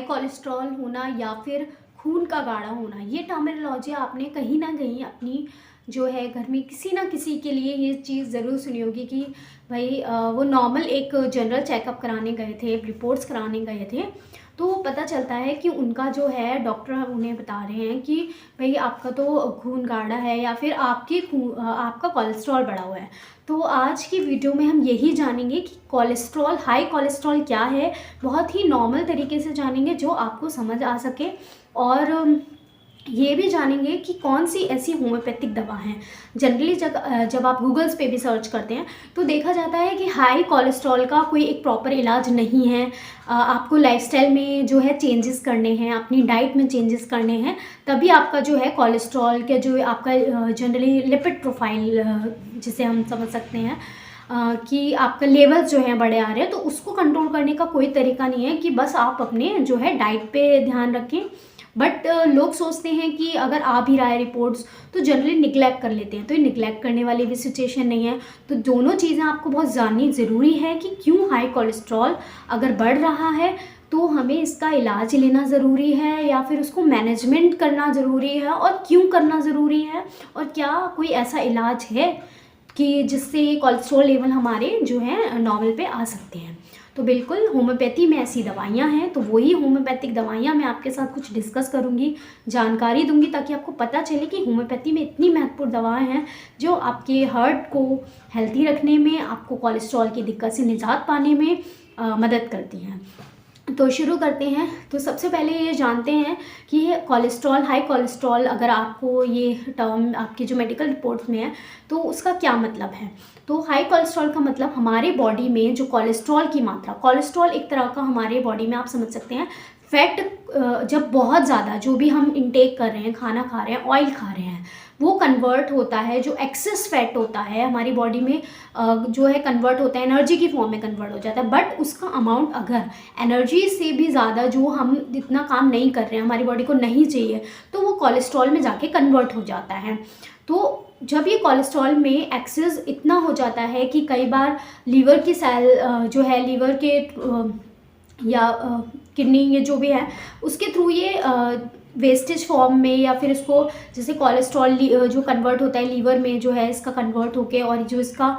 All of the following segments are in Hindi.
कोलेस्ट्रॉल होना या फिर खून का गाढ़ा होना, ये टर्मिनोलॉजी आपने कहीं ना कहीं अपनी जो है घर में किसी ना किसी के लिए ये चीज़ ज़रूर सुनी होगी कि भाई वो नॉर्मल एक जनरल चेकअप कराने गए थे, रिपोर्ट्स कराने गए थे, तो पता चलता है कि उनका जो है डॉक्टर उन्हें बता रहे हैं कि भाई आपका तो खून गाढ़ा है या फिर आपका कोलेस्ट्रॉल बढ़ा हुआ है। तो आज की वीडियो में हम यही जानेंगे कि कोलेस्ट्रॉल, हाई कोलेस्ट्रॉल क्या है, बहुत ही नॉर्मल तरीके से जानेंगे जो आपको समझ आ सके। और ये भी जानेंगे कि कौन सी ऐसी होम्योपैथिक दवा हैं। जनरली जब आप गूगल्स पे भी सर्च करते हैं तो देखा जाता है कि हाई कोलेस्ट्रॉल का कोई एक प्रॉपर इलाज नहीं है। आपको लाइफस्टाइल में जो है चेंजेस करने हैं, अपनी डाइट में चेंजेस करने हैं, तभी आपका जो है कोलेस्ट्रॉल के जो आपका जनरली लिपिड प्रोफाइल जिसे हम समझ सकते हैं कि आपका लेवल्स जो हैं बड़े आ रहे हैं, तो उसको कंट्रोल करने का कोई तरीका नहीं है कि बस आप अपने जो है डाइट पे ध्यान रखें। बट लोग सोचते हैं कि अगर आ भी रहा है रिपोर्ट्स तो जनरली निगलेक्ट कर लेते हैं, तो ये निगलेक्ट करने वाली भी सिचुएशन नहीं है। तो दोनों चीज़ें आपको बहुत जाननी ज़रूरी है कि क्यों हाई कोलेस्ट्रॉल अगर बढ़ रहा है तो हमें इसका इलाज लेना ज़रूरी है या फिर उसको मैनेजमेंट करना ज़रूरी है, और क्यों करना ज़रूरी है, और क्या कोई ऐसा इलाज है कि जिससे कोलेस्ट्रॉल लेवल हमारे जो है नॉर्मल पे आ सकते हैं। तो बिल्कुल होम्योपैथी में ऐसी दवाइयाँ हैं, तो वही होम्योपैथिक दवाइयाँ मैं आपके साथ कुछ डिस्कस करूँगी, जानकारी दूंगी, ताकि आपको पता चले कि होम्योपैथी में इतनी महत्वपूर्ण दवाएं हैं जो आपके हार्ट को हेल्थी रखने में, आपको कोलेस्ट्रॉल की दिक्कत से निजात पाने में मदद करती हैं। तो शुरू करते हैं। तो सबसे पहले ये जानते हैं कि कोलेस्ट्रॉल, हाई कोलेस्ट्रॉल, अगर आपको ये टर्म आपकी जो मेडिकल रिपोर्ट्स में है तो उसका क्या मतलब है। तो हाई कोलेस्ट्रॉल का मतलब हमारे बॉडी में जो कोलेस्ट्रॉल की मात्रा, कोलेस्ट्रॉल एक तरह का हमारे बॉडी में आप समझ सकते हैं फैट, जब बहुत ज़्यादा जो भी हम इंटेक कर रहे हैं, खाना खा रहे हैं, ऑयल खा रहे हैं, वो कन्वर्ट होता है, जो एक्सेस फैट होता है हमारी बॉडी में जो है कन्वर्ट होता है, एनर्जी की फॉर्म में कन्वर्ट हो जाता है। बट उसका अमाउंट अगर एनर्जी से भी ज़्यादा जो हम जितना काम नहीं कर रहे हैं, हमारी बॉडी को नहीं चाहिए, तो वो कोलेस्ट्रॉल में जाके कन्वर्ट हो जाता है। तो जब ये कोलेस्ट्रॉल में एक्सेस इतना हो जाता है कि कई बार लीवर की सेल जो है, लीवर के या किडनी, ये जो भी है उसके थ्रू ये वेस्टेज फॉर्म में, या फिर इसको जैसे कोलेस्ट्रॉल जो कन्वर्ट होता है लीवर में जो है, इसका कन्वर्ट होके और जो इसका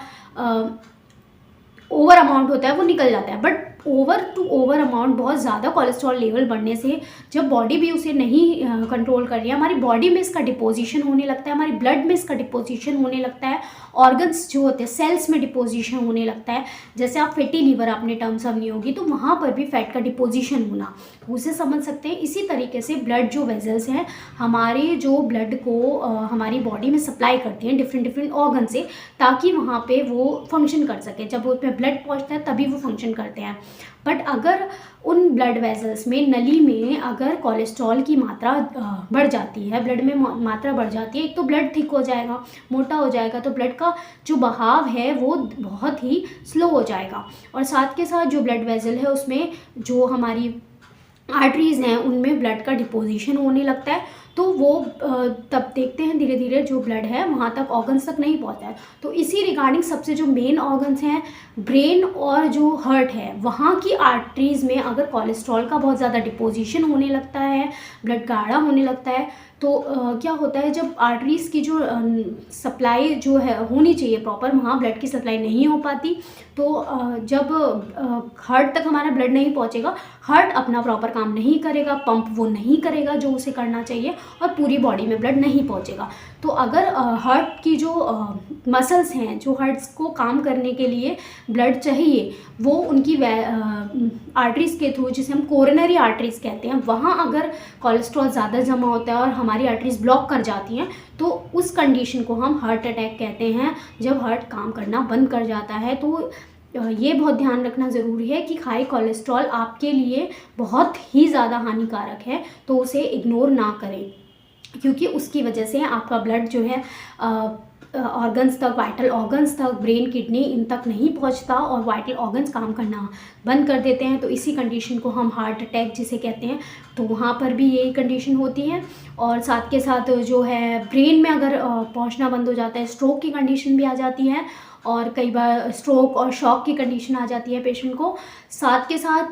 ओवर अमाउंट होता है वो निकल जाता है। बट ओवर अमाउंट, बहुत ज़्यादा कोलेस्ट्रॉल लेवल बढ़ने से जब बॉडी भी उसे नहीं कंट्रोल कर रही है, हमारी बॉडी में इसका डिपोजिशन होने लगता है, हमारी ब्लड में इसका डिपोजिशन होने लगता है, ऑर्गन्स जो होते हैं सेल्स में डिपोजिशन होने लगता है। जैसे आप फैटी लीवर आपने टर्म सुनी होगी, तो वहाँ पर भी फैट का डिपोजिशन होना, उसे समझ सकते हैं। इसी तरीके से ब्लड जो वेजल्स हैं हमारे, जो ब्लड को हमारी बॉडी में सप्लाई करती हैं डिफरेंट ऑर्गन से, ताकि वहाँ पे वो फंक्शन कर सके। जब उसमें ब्लड पहुँचता है तभी वो फंक्शन करते हैं। बट अगर उन ब्लड वेजल्स में, नली में अगर कोलेस्ट्रॉल की मात्रा बढ़ जाती है, ब्लड में मात्रा बढ़ जाती है, एक तो ब्लड थिक हो जाएगा, मोटा हो जाएगा, तो ब्लड का जो बहाव है वो बहुत ही स्लो हो जाएगा। और साथ के साथ जो ब्लड वेजल है उसमें जो हमारी आर्टरीज़ हैं उनमें ब्लड का डिपोजिशन होने लगता है, तो वो तब देखते हैं धीरे धीरे जो ब्लड है वहाँ तक, ऑर्गन्स तक नहीं पहुँचता है। तो इसी रिगार्डिंग सबसे जो मेन ऑर्गन्स हैं, ब्रेन और जो हार्ट है, वहाँ की आर्टरीज़ में अगर कोलेस्ट्रॉल का बहुत ज़्यादा डिपोजिशन होने लगता है, ब्लड गाढ़ा होने लगता है, तो क्या होता है, जब आर्टरीज़ की जो सप्लाई जो है होनी चाहिए प्रॉपर, वहाँ ब्लड की सप्लाई नहीं हो पाती, तो जब हार्ट तक हमारा ब्लड नहीं पहुँचेगा, हार्ट अपना प्रॉपर काम नहीं करेगा, पंप वो नहीं करेगा जो उसे करना चाहिए, और पूरी बॉडी में ब्लड नहीं पहुँचेगा। तो अगर हार्ट की जो मसल्स हैं, जो हार्ट्स को काम करने के लिए ब्लड चाहिए, वो उनकी आर्टरीज़ के थ्रू, जिसे हम कोरोनरी आर्टरीज़ कहते हैं, वहाँ अगर कोलेस्ट्रॉल ज़्यादा जमा होता है और हमारी आर्टरीज़ ब्लॉक कर जाती हैं, तो उस कंडीशन को हम हार्ट अटैक कहते हैं, जब हार्ट काम करना बंद कर जाता है। तो ये बहुत ध्यान रखना ज़रूरी है कि हाई कोलेस्ट्रॉल आपके लिए बहुत ही ज़्यादा हानिकारक है, तो उसे इग्नोर ना करें, क्योंकि उसकी वजह से आपका ब्लड जो है ऑर्गन्स तक, वाइटल ऑर्गन्स तक, ब्रेन, किडनी, इन तक नहीं पहुंचता, और वाइटल ऑर्गन्स काम करना बंद कर देते हैं। तो इसी कंडीशन को हम हार्ट अटैक जिसे कहते हैं, तो वहाँ पर भी यही कंडीशन होती है। और साथ के साथ जो है ब्रेन में अगर पहुंचना बंद हो जाता है, स्ट्रोक की कंडीशन भी आ जाती है। और कई बार स्ट्रोक और शॉक की कंडीशन आ जाती है पेशेंट को। साथ के साथ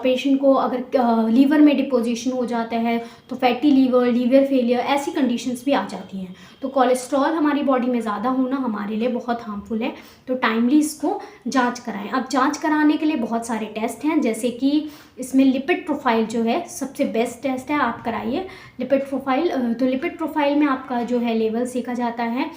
पेशेंट को अगर लीवर में डिपोजिशन हो जाता है तो फैटी लीवर फेलियर, ऐसी कंडीशंस भी आ जाती हैं। तो कोलेस्ट्रॉल हमारी बॉडी में ज़्यादा होना हमारे लिए बहुत हार्मफुल है, तो टाइमली इसको जांच कराएं। अब जांच कराने के लिए बहुत सारे टेस्ट हैं, जैसे कि इसमें लिपिड प्रोफाइल जो है सबसे बेस्ट टेस्ट है, आप कराइए लिपिड प्रोफाइल। तो लिपिड प्रोफाइल में आपका जो है लेवल सीखा जाता है।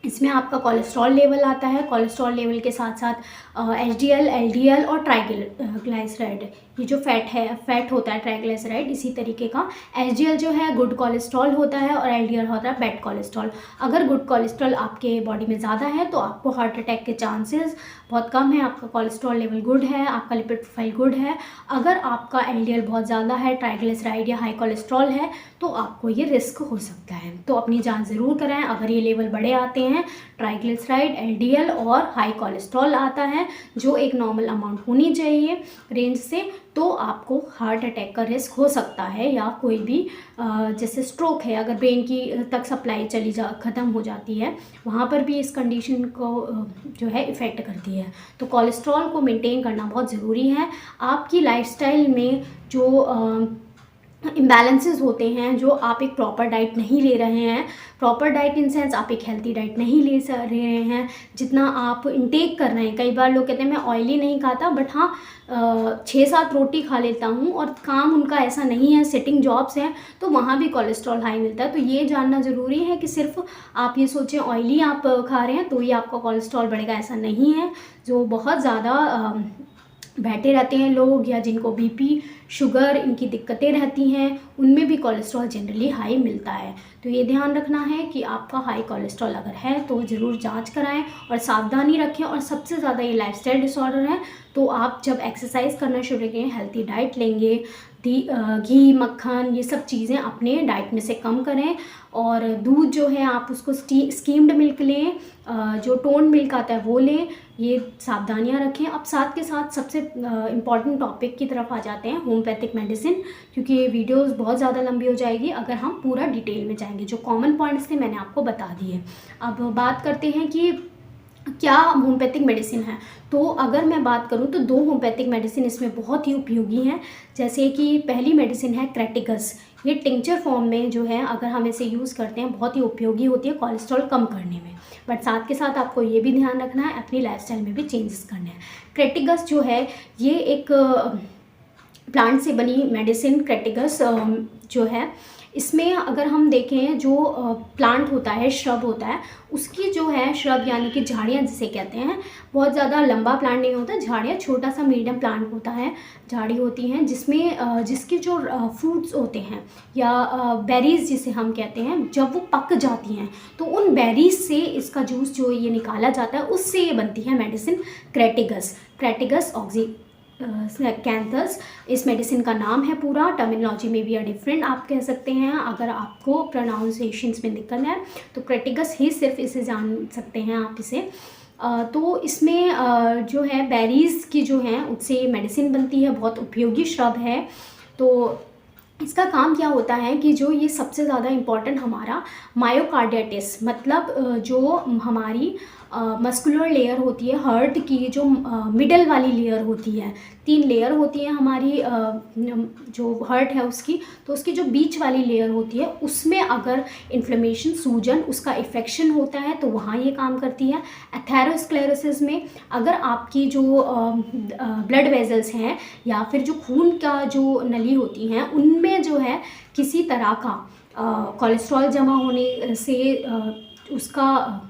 इसमें आपका कोलेस्ट्रॉल लेवल आता है, कोलेस्ट्रॉल लेवल के साथ साथ HDL, LDL और ट्राइग्लिसराइड, ये जो फैट होता है ट्राइग्लिसराइड, इसी तरीके का HDL जो है गुड कोलेस्ट्रॉल होता है और LDL होता है बैड कोलेस्ट्रॉल। अगर गुड कोलेस्ट्रॉल आपके बॉडी में ज़्यादा है तो आपको हार्ट अटैक के चांसेस बहुत कम है, आपका कोलेस्ट्रॉल लेवल गुड है, आपका लिपिड प्रोफाइल गुड है। अगर आपका LDL बहुत ज़्यादा है, ट्राइग्लिसराइड या हाई कोलेस्ट्रॉल है, तो आपको ये रिस्क हो सकता है। तो अपनी जांच ज़रूर कराएं। अगर ये लेवल बड़े आते हैं, ट्राइग्लिसराइड, LDL और हाई कोलेस्ट्रॉल आता है जो एक नॉर्मल अमाउंट होनी चाहिए रेंज से, तो आपको हार्ट अटैक का रिस्क हो सकता है, या कोई भी जैसे स्ट्रोक है, अगर ब्रेन की तक सप्लाई ख़त्म हो जाती है, वहाँ पर भी इस कंडीशन को जो है इफ़ेक्ट करती है। तो कोलेस्ट्रॉल को मेंटेन करना बहुत ज़रूरी है। आपकी लाइफस्टाइल में जो इम्बैलेंसेस होते हैं, जो आप एक प्रॉपर डाइट नहीं ले रहे हैं, प्रॉपर डाइट इन सेंस आप एक हेल्थी डाइट नहीं ले रहे हैं, जितना आप इंटेक कर रहे हैं। कई बार लोग कहते हैं मैं ऑयली नहीं खाता, बट हाँ 6-7 रोटी खा लेता हूँ, और काम उनका ऐसा नहीं है, सिटिंग जॉब्स हैं, तो वहाँ भी कोलेस्ट्रॉल हाई मिलता है। तो ये जानना ज़रूरी है कि सिर्फ आप ये सोचें ऑयली आप खा रहे हैं तो ये आपका कोलेस्ट्रॉल बढ़ेगा, ऐसा नहीं है। जो बहुत ज़्यादा बैठे रहते हैं लोग, या जिनको BP, शुगर, इनकी दिक्कतें रहती हैं, उनमें भी कोलेस्ट्रॉल जनरली हाई मिलता है। तो ये ध्यान रखना है कि आपका हाई कोलेस्ट्रॉल अगर है तो ज़रूर जांच कराएं और सावधानी रखें। और सबसे ज़्यादा ये लाइफस्टाइल डिसऑर्डर है, तो आप जब एक्सरसाइज करना शुरू करें, हेल्थी डाइट लेंगे, घी, मक्खन, ये सब चीज़ें अपने डाइट में से कम करें। और दूध जो है आप उसको स्कीम्ड मिल्क लें, जो टोन मिल्क आता है वो लें, ये सावधानियां रखें। अब साथ के साथ सबसे इम्पॉर्टेंट टॉपिक की तरफ आ जाते हैं, होम्योपैथिक मेडिसिन, क्योंकि ये वीडियोस बहुत ज़्यादा लंबी हो जाएगी अगर हम पूरा डिटेल में जाएंगे। जो कॉमन पॉइंट्स थे मैंने आपको बता दिए। अब बात करते हैं कि क्या होम्योपैथिक मेडिसिन है। तो अगर मैं बात करूं तो 2 होम्योपैथिक मेडिसिन इसमें बहुत ही उपयोगी हैं। जैसे कि पहली मेडिसिन है क्रेटिगस, ये टिंचर फॉर्म में जो है अगर हम इसे यूज़ करते हैं बहुत ही उपयोगी होती है कोलेस्ट्रॉल कम करने में। बट साथ के साथ आपको ये भी ध्यान रखना है, अपनी लाइफस्टाइल में भी चेंजेस करने हैं। क्रेटिगस जो है ये एक प्लांट से बनी मेडिसिन क्रेटिगस जो है, इसमें अगर हम देखें जो प्लांट होता है, श्रब होता है, उसकी जो है श्रब यानी कि झाड़ियाँ जिसे कहते हैं, बहुत ज़्यादा लंबा प्लांट नहीं होता, झाड़ियाँ छोटा सा मीडियम प्लांट होता है, झाड़ी होती हैं जिसमें जिसकी जो फ्रूट्स होते हैं या बेरीज जिसे हम कहते हैं, जब वो पक जाती हैं तो उन बेरीज से इसका जूस जो ये निकाला जाता है, उससे ये बनती है मेडिसिन क्रेटिगस ऑक्सीकैंथस इस मेडिसिन का नाम है पूरा। टर्मिनोलॉजी में भी डिफरेंट आप कह सकते हैं, अगर आपको प्रोनाउंसिएशंस में दिक्कत है तो क्रेटिगस ही सिर्फ इसे जान सकते हैं आप इसे। तो इसमें जो है बेरीज़ की जो हैं उससे मेडिसिन बनती है, बहुत उपयोगी श्रब है। तो इसका काम क्या होता है कि जो ये सबसे ज़्यादा इम्पॉर्टेंट हमारा मायोकार्डियटिस, मतलब जो हमारी मस्कुलर लेयर होती है हार्ट की, जो मिडल वाली लेयर होती है, 3 लेयर होती है हमारी जो हार्ट है उसकी, तो उसकी जो बीच वाली लेयर होती है उसमें अगर इन्फ्लेमेशन, सूजन, उसका इन्फेक्शन होता है तो वहाँ ये काम करती है। एथेरोस्क्लेरोसिस में अगर आपकी जो ब्लड वेजल्स हैं या फिर जो खून का जो नली होती हैं उनमें जो है किसी तरह का कोलेस्ट्रॉल जमा होने से उसका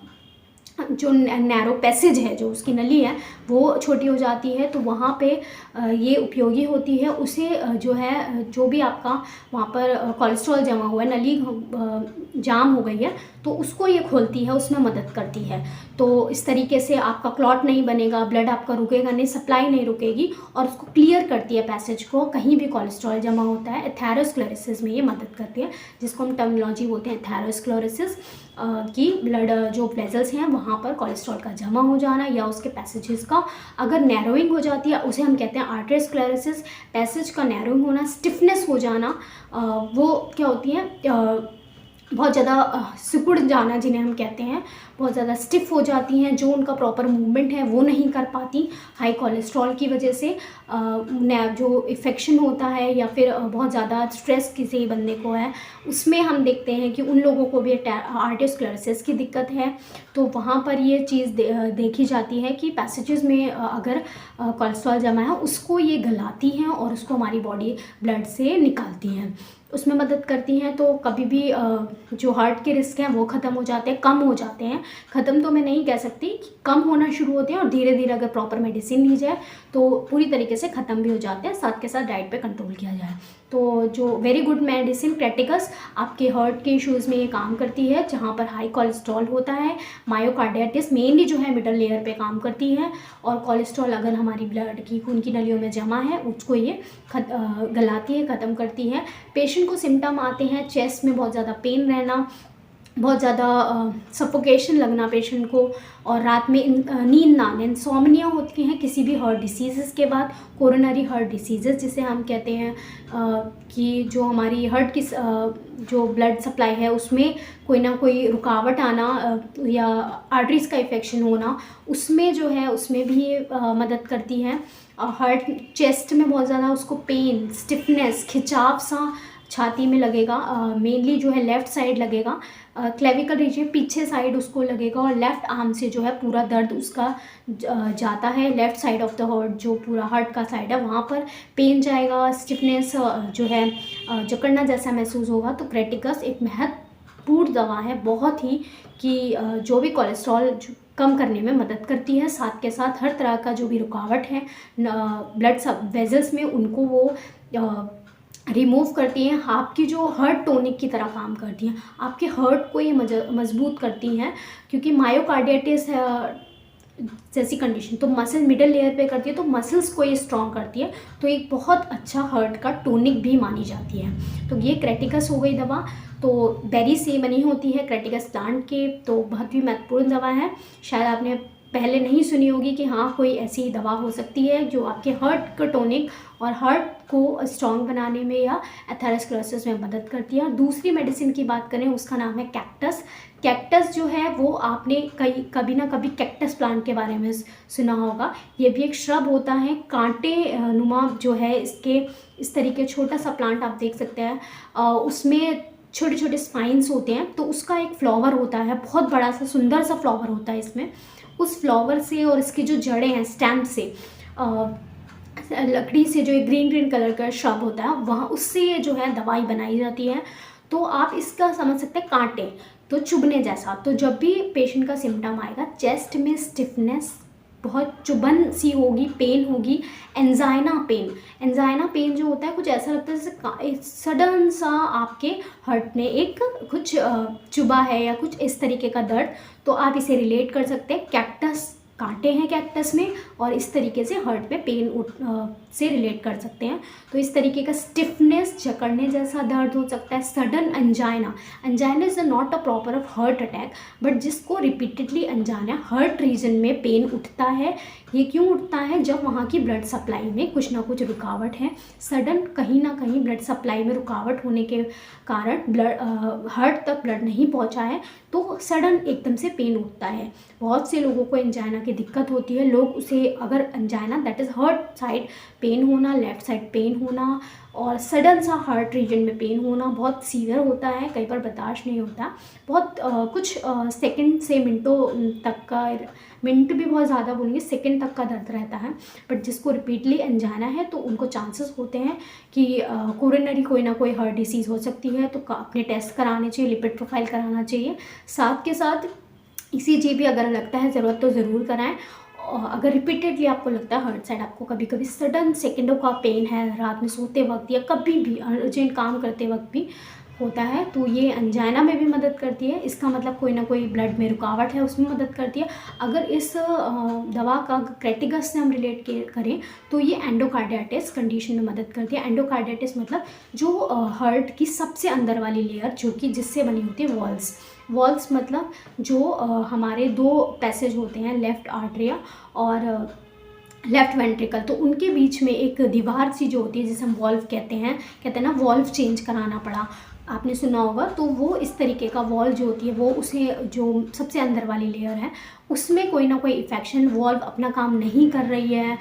जो नैरो पैसेज है, जो उसकी नली है वो छोटी हो जाती है, तो वहाँ पे ये उपयोगी होती है। उसे जो है जो भी आपका वहाँ पर कोलेस्ट्रॉल जमा हुआ है, नली जाम हो गई है, तो उसको ये खोलती है, उसमें मदद करती है। तो इस तरीके से आपका क्लॉट नहीं बनेगा, ब्लड आपका रुकेगा नहीं, सप्लाई नहीं रुकेगी, और उसको क्लियर करती है पैसेज को, कहीं भी कोलेस्ट्रॉल जमा होता है। एथेरोस्क्लेरोसिस में ये मदद करती है, जिसको हम टर्मिनोलॉजी बोलते हैं एथेरोस्क्लेरोसिस, की ब्लड जो वेजल्स हैं वहाँ पर कोलेस्ट्रॉल का जमा हो जाना या उसके पैसेजेस का अगर नैरोइंग हो जाती है, उसे हम कहते हैं आर्टेरियोस्क्लेरोसिस। पैसेज का नैरोइंग होना, स्टिफनेस हो जाना, वो क्या होती है, बहुत ज़्यादा सिकुड़ जाना जिन्हें हम कहते हैं, बहुत ज़्यादा स्टिफ़ हो जाती हैं, जो उनका प्रॉपर मूवमेंट है वो नहीं कर पाती हाई कोलेस्ट्रॉल की वजह से। जो इन्फेक्शन होता है या फिर बहुत ज़्यादा स्ट्रेस किसी बंदे को है, उसमें हम देखते हैं कि उन लोगों को भी आर्टेरियोस्क्लेरोसिस की दिक्कत है। तो वहाँ पर ये चीज़ देखी जाती है कि पैसेजेस में अगर कोलेस्ट्रॉल जमा है उसको ये गलाती हैं और उसको हमारी बॉडी ब्लड से निकालती हैं, उसमें मदद करती हैं। तो कभी भी जो हार्ट के रिस्क हैं वो ख़त्म हो जाते हैं, कम हो जाते हैं। ख़त्म तो मैं नहीं कह सकती, कम होना शुरू होते हैं और धीरे धीरे अगर प्रॉपर मेडिसिन ली जाए तो पूरी तरीके से ख़त्म भी हो जाते हैं, साथ के साथ डाइट पे कंट्रोल किया जाए। तो जो वेरी गुड मेडिसिन क्रेटिकस आपके हार्ट के इश्यूज़ में ये काम करती है, जहाँ पर हाई कोलेस्ट्रॉल होता है। मायोकार्डिटिस मेनली जो है मिडल लेयर पे काम करती है, और कोलेस्ट्रॉल अगर हमारी ब्लड की खून की नलियों में जमा है उसको ये गलाती है, ख़त्म करती है। पेशेंट को सिम्टम आते हैं चेस्ट में बहुत ज़्यादा पेन रहना, बहुत ज़्यादा सफोकेशन लगना पेशेंट को, और रात में नींद ना आना, इंसोम्निया होती हैं किसी भी हार्ट डिसीज़ के बाद। कोरोनरी हार्ट डिसीज़ जिसे हम कहते हैं कि जो हमारी हार्ट की जो ब्लड सप्लाई है उसमें कोई ना कोई रुकावट आना या आर्टरीज़ का इन्फेक्शन होना, उसमें जो है उसमें भी ये मदद करती है। हार्ट चेस्ट में बहुत ज़्यादा उसको पेन, स्टिफनेस, खिंचाव सा छाती में लगेगा, मेनली जो है लेफ़्ट साइड लगेगा, क्लेविकल रीजन पीछे साइड उसको लगेगा, और लेफ़्ट आर्म से जो है पूरा दर्द उसका जाता है। Left side of the heart जो पूरा हार्ट का साइड है वहाँ पर पेन जाएगा, स्टिफनेस जो है जकड़ना जैसा महसूस होगा। तो क्रेटिकस एक महत्वपूर्ण दवा है बहुत ही, कि जो भी कोलेस्ट्रॉल कम करने में मदद करती है, साथ के साथ हर तरह का जो भी रुकावट है ब्लड सब वेजल्स में उनको वो रिमूव करती हैं। आपकी जो हार्ट टॉनिक की तरह काम करती हैं, आपके हार्ट को ये मजबूत करती हैं, क्योंकि मायोकार्डिटिस जैसी कंडीशन तो मसल मिडल लेयर पे करती है, तो मसल्स को ये स्ट्रॉन्ग करती है, तो एक बहुत अच्छा हार्ट का टॉनिक भी मानी जाती है। तो ये क्रेटिकस हो गई दवा, तो बेरी से बनी होती है क्रेटिकस प्लांट के, तो बहुत ही महत्वपूर्ण दवा है। शायद आपने पहले नहीं सुनी होगी कि हाँ कोई ऐसी दवा हो सकती है जो आपके हार्ट का टॉनिक और हार्ट को स्ट्रॉन्ग बनाने में या एथेरोस्क्लेरोसिस में मदद करती है। और दूसरी मेडिसिन की बात करें उसका नाम है कैक्टस। कैक्टस जो है वो आपने कभी ना कभी कैक्टस प्लांट के बारे में सुना होगा। ये भी एक श्रब होता है, कांटे नुमा जो है इसके, इस तरीके छोटा सा प्लांट आप देख सकते हैं, उसमें छोटे छोटे स्पाइंस होते हैं। तो उसका एक फ्लावर होता है, बहुत बड़ा सा सुंदर सा फ्लावर होता है इसमें। उस फ्लावर से और इसकी जो जड़ें हैं स्टेम से, लकड़ी से जो एक ग्रीन ग्रीन कलर का श्रब होता है वहाँ, उससे जो है दवाई बनाई जाती है। तो आप इसका समझ सकते हैं कांटे तो चुभने जैसा। तो जब भी पेशेंट का सिम्टम आएगा, चेस्ट में स्टिफनेस, बहुत चुभन सी होगी, पेन होगी, एंजाइना पेन जो होता है कुछ ऐसा लगता है जैसे सडन सा आपके हार्ट ने एक कुछ चुभा है या कुछ इस तरीके का दर्द। तो आप इसे रिलेट कर सकते हैं, कैक्टस कांटे हैं कैक्टस में, और इस तरीके से हार्ट पे पेन से रिलेट कर सकते हैं। तो इस तरीके का स्टिफनेस, जकड़ने जैसा दर्द हो सकता है, sudden angina is not a proper off heart attack, but जिसको रिपीटेडली एंजाइना हार्ट रीजन में पेन उठता है। ये क्यों उठता है? जब वहाँ की ब्लड सप्लाई में कुछ ना कुछ रुकावट है, सडन कहीं ना कहीं ब्लड सप्लाई में रुकावट होने के कारण ब्लड हार्ट तक ब्लड नहीं पहुँचा है, तो सडन एकदम से पेन उठता है। बहुत से लोगों को एंजाइना की दिक्कत होती है, लोग उसे अगर angina that is heart side pain होना, लेफ़्ट साइड पेन होना और सडन सा हार्ट रीजन में पेन होना बहुत सीवियर होता है, कई बार बर्दाश्त नहीं होता, बहुत कुछ सेकंड से मिनटों तक का, मिनट भी बहुत ज़्यादा बोलेंगे, सेकंड तक का दर्द रहता है। बट जिसको रिपीटली एंजाइना है तो उनको चांसेस होते हैं कि कोरोनरी कोई ना कोई हार्ट डिसीज़ हो सकती है, तो अपने टेस्ट कराने चाहिए, लिपिड प्रोफाइल कराना चाहिए। साथ के साथ ECG भी अगर लगता है ज़रूरत तो ज़रूर कराएं। अगर रिपीटेडली आपको लगता है हार्ट साइड आपको कभी कभी सडन सेकंडों का पेन है, रात में सोते वक्त या कभी भी अर्जेंट काम करते वक्त भी होता है, तो ये एंजाइना में भी मदद करती है। इसका मतलब कोई ना कोई ब्लड में रुकावट है, उसमें मदद करती है। अगर इस दवा का क्रेटिकस से हम रिलेट करें तो ये एंडोकार्डियाटिस कंडीशन में मदद करती है। एंडोकार्डियाटिस मतलब जो हार्ट की सबसे अंदर वाली लेयर जो कि जिससे बनी होती है वॉल्स मतलब जो हमारे दो पैसेज होते हैं, लेफ़्ट आर्टरिया और लेफ़्ट वेंट्रिकल, तो उनके बीच में एक दीवार सी जो होती है जिसे हम वॉल्व कहते हैं ना, वॉल्व चेंज कराना पड़ा। आपने सुना होगा, तो वो इस तरीके का वॉल जो होती है वो उसे जो सबसे अंदर वाली लेयर है उसमें कोई ना कोई इन्फेक्शन, वॉल्व अपना काम नहीं कर रही है,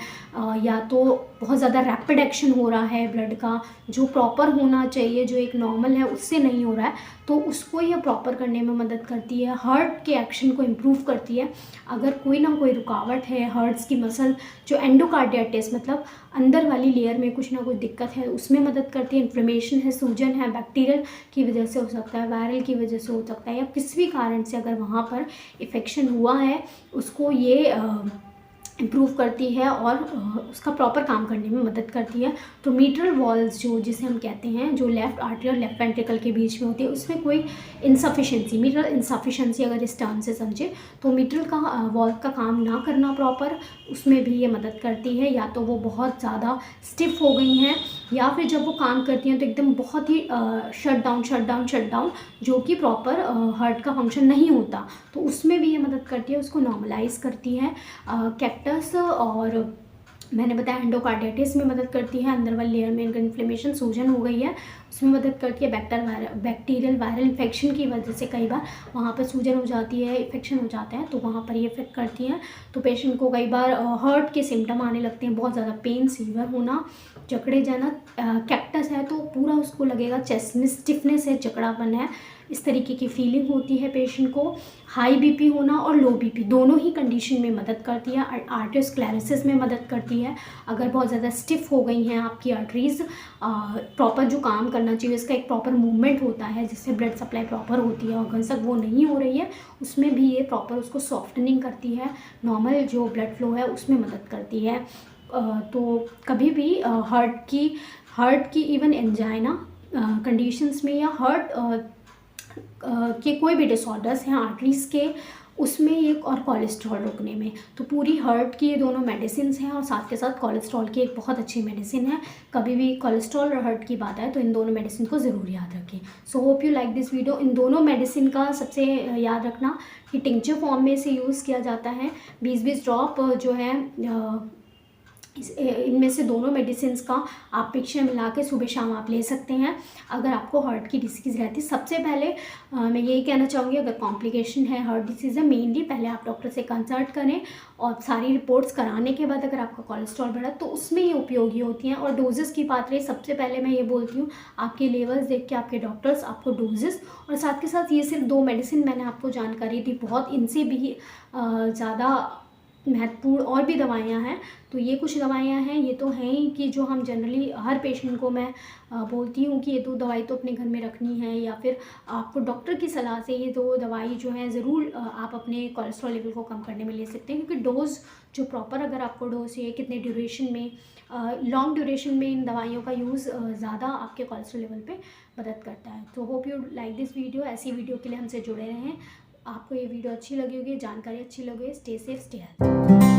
या तो बहुत ज़्यादा रैपिड एक्शन हो रहा है ब्लड का जो प्रॉपर होना चाहिए, जो एक नॉर्मल है उससे नहीं हो रहा है, तो उसको यह प्रॉपर करने में मदद करती है। हार्ट के एक्शन को इम्प्रूव करती है। अगर कोई ना कोई रुकावट है हार्ट्स की मसल, जो एंडोकार्डियाटिस मतलब अंदर वाली लेयर में कुछ ना कुछ दिक्कत है, उसमें मदद करती है। इन्फ्लेमेशन है, सूजन है, बैक्टीरियल की वजह से हो सकता है, वायरल की वजह से हो सकता है, या किसी भी कारण से अगर वहाँ पर इन्फेक्शन हुआ है उसको ये इम्प्रूव करती है और उसका प्रॉपर काम करने में मदद करती है। तो मीट्रल वॉल्स जो जिसे हम कहते हैं, जो लेफ़्ट आर्टरी और लेफ़्ट वेंट्रिकल के बीच में होती है, उसमें कोई इनसफिशेंसी, मीट्रल इनसफिशेंसी अगर इस टर्म से समझे तो मीट्रल का वॉल्व का काम ना करना प्रॉपर, उसमें भी ये मदद करती है। या तो वो बहुत ज़्यादा स्टिफ हो गई हैं, या फिर जब वो काम करती हैं तो एकदम बहुत ही शट डाउन जो कि प्रॉपर हार्ट का फंक्शन नहीं होता, तो उसमें भी ये मदद करती है, उसको नॉर्मलाइज करती है। कैक्टस और मैंने बताया एंडोकार्डियाटिस में मदद करती है, अंदर वाली लेयर में अगर इन्फ्लेमेशन, सूजन हो गई है उसमें मदद करती है। बैक्टीरियल वायरल इन्फेक्शन की वजह से कई बार वहाँ पर सूजन हो जाती है, इन्फेक्शन हो जाता है, तो वहाँ पर ये इफेक्ट करती हैं। तो पेशेंट को कई बार हार्ट के सिम्टम आने लगते हैं, बहुत ज़्यादा पेन, फीवर होना, जकड़े जाना। कैक्टस है तो पूरा उसको लगेगा चेस्ट में स्टिफनेस है, जकड़ापन है, इस तरीके की फीलिंग होती है पेशेंट को। हाई बीपी होना और लो बीपी दोनों ही कंडीशन में मदद करती है। आर्टेरियोस्क्लेरोसिस में मदद करती है। अगर बहुत ज़्यादा स्टिफ हो गई हैं आपकी आर्टरीज़, प्रॉपर जो काम करना चाहिए इसका एक प्रॉपर मूवमेंट होता है जिससे ब्लड सप्लाई प्रॉपर होती है, ऑर्गन तक वो नहीं हो रही है, उसमें भी ये प्रॉपर उसको सॉफ्टनिंग करती है, नॉर्मल जो ब्लड फ्लो है उसमें मदद करती है। तो कभी भी हार्ट की इवन एंजाइना कंडीशंस में, या हार्ट के कोई भी डिसऑर्डर्स हैं आर्टरीज़ के, उसमें ये और कोलेस्ट्रॉल रोकने में, तो पूरी हार्ट की ये दोनों मेडिसिन हैं, और साथ के साथ कोलेस्ट्रॉल की एक बहुत अच्छी मेडिसिन है। कभी भी कोलेस्ट्रॉल और हार्ट की बात आए तो इन दोनों मेडिसिन को ज़रूर याद रखें। So hope you like this video. इन दोनों मेडिसिन का सबसे याद रखना कि टिंचर फॉर्म में इसे यूज़ किया जाता है। 20-20 ड्रॉप जो है इनमें से दोनों मेडिसिन का आप मिक्सचर मिला के सुबह शाम आप ले सकते हैं अगर आपको हार्ट की डिसीज़ रहती है। सबसे पहले मैं यही कहना चाहूँगी, अगर कॉम्प्लिकेशन है, हार्ट डिसीज़ है, मेनली पहले आप डॉक्टर से कंसल्ट करें, और सारी रिपोर्ट्स कराने के बाद अगर आपका कोलेस्ट्रॉल बढ़ा तो उसमें ये उपयोगी होती हैं। और डोजेस की बात रही, सबसे पहले मैं ये बोलती हूँ आपके लेवल्स देख के आपके डॉक्टर्स आपको डोजेस, और साथ के साथ ये सिर्फ 2 मेडिसिन मैंने आपको जानकारी दी, बहुत इनसे भी ज़्यादा महत्वपूर्ण और भी दवाइयाँ हैं। तो ये कुछ दवाइयाँ हैं, ये तो हैं ही कि जो हम जनरली हर पेशेंट को मैं बोलती हूँ कि ये 2 दवाई तो अपने घर में रखनी है, या फिर आपको डॉक्टर की सलाह से ये 2 दवाई जो है ज़रूर आप अपने कोलेस्ट्रॉल लेवल को कम करने में ले सकते हैं, क्योंकि डोज जो प्रॉपर अगर आपको डोज चाहिए, कितने ड्यूरेशन में, लॉन्ग ड्यूरेशन में इन दवाइयों का यूज़ ज़्यादा आपके कोलेस्ट्रॉल लेवल पे मदद करता है। तो hope you like this video. ऐसी वीडियो के लिए हमसे जुड़े रहें। आपको ये वीडियो अच्छी लगी होगी, जानकारी अच्छी लगी, स्टे सेफ, स्टे हेल्थ।